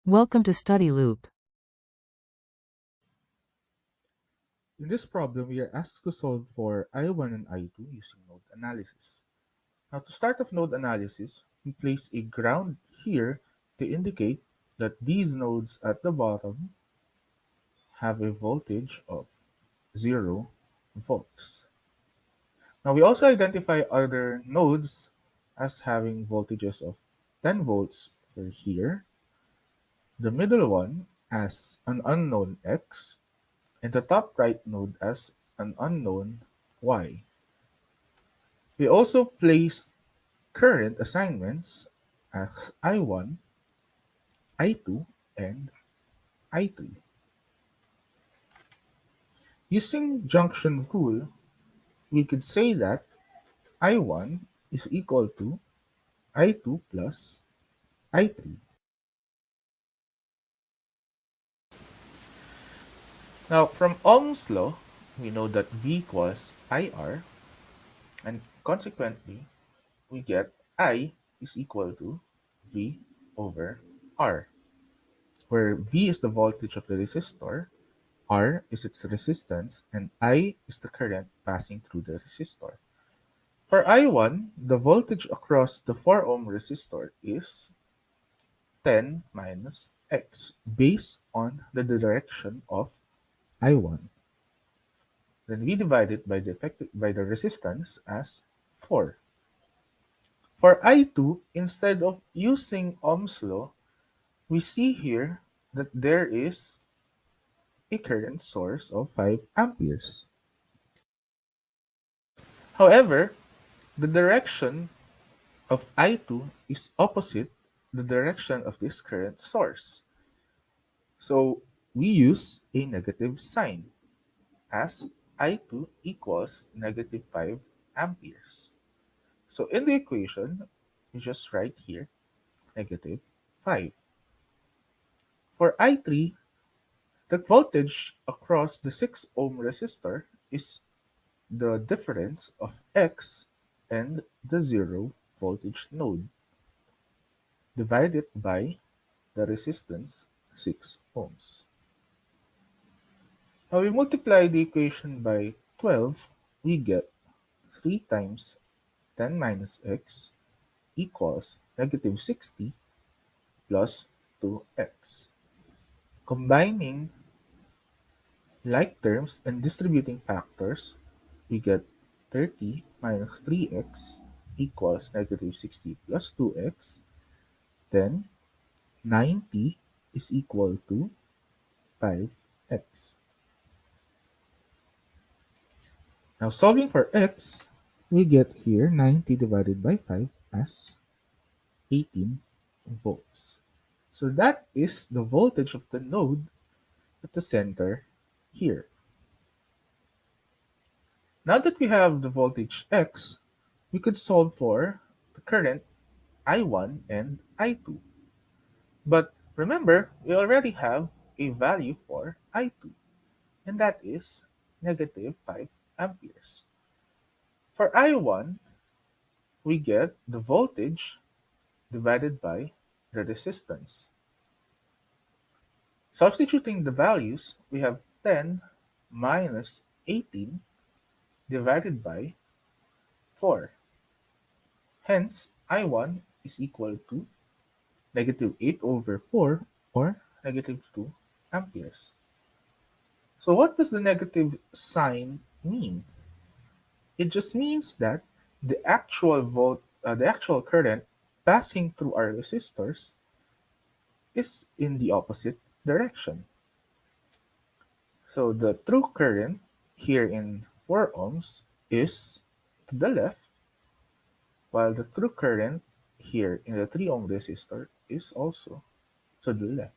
Welcome to Study Loop. In this problem, we are asked to solve for I1 and I2 using node analysis. Now, to start off node analysis, we place a ground here to indicate that these nodes at the bottom have a voltage of 0 volts. Now, we also identify other nodes as having voltages of 10 volts for here, the middle one as an unknown x, and the top right node as an unknown y. We also place current assignments as I1, I2, and I3. Using junction rule, we could say that I1 is equal to I2 plus I3. Now, from Ohm's law, we know that V equals IR, and consequently, we get I is equal to V over R, where V is the voltage of the resistor, R is its resistance, and I is the current passing through the resistor. For I1, the voltage across the 4 ohm resistor is 10 minus X based on the direction of I1. Then we divide it by the resistance as 4. For I2, instead of using Ohm's law, we see here that there is a current source of 5 amperes. However, the direction of I2 is opposite the direction of this current source. So we use a negative sign as I2 equals negative 5 amperes. So in the equation, we just write here negative 5. For I3, the voltage across the 6 ohm resistor is the difference of X and the 0 voltage node divided by the resistance 6 ohms. Now we multiply the equation by 12, we get 3 times 10 minus x equals negative 60 plus 2x. Combining like terms and distributing factors, we get 30 minus 3x equals negative 60 plus 2x. Then 90 is equal to 5x. Now solving for x, we get here 90 divided by 5 as 18 volts. So that is the voltage of the node at the center here. Now that we have the voltage x, we could solve for the current I1 and I2. But remember, we already have a value for I2, and that is negative 5 amperes. For I1, we get the voltage divided by the resistance. Substituting the values, we have 10 minus 18 divided by 4. Hence, I1 is equal to negative 8 over 4 or negative 2 amperes. So what does the negative sign mean? It just means that the actual current passing through our resistors is in the opposite direction. So the true current here in 4 ohms is to the left, while the true current here in the 3 ohm resistor is also to the left.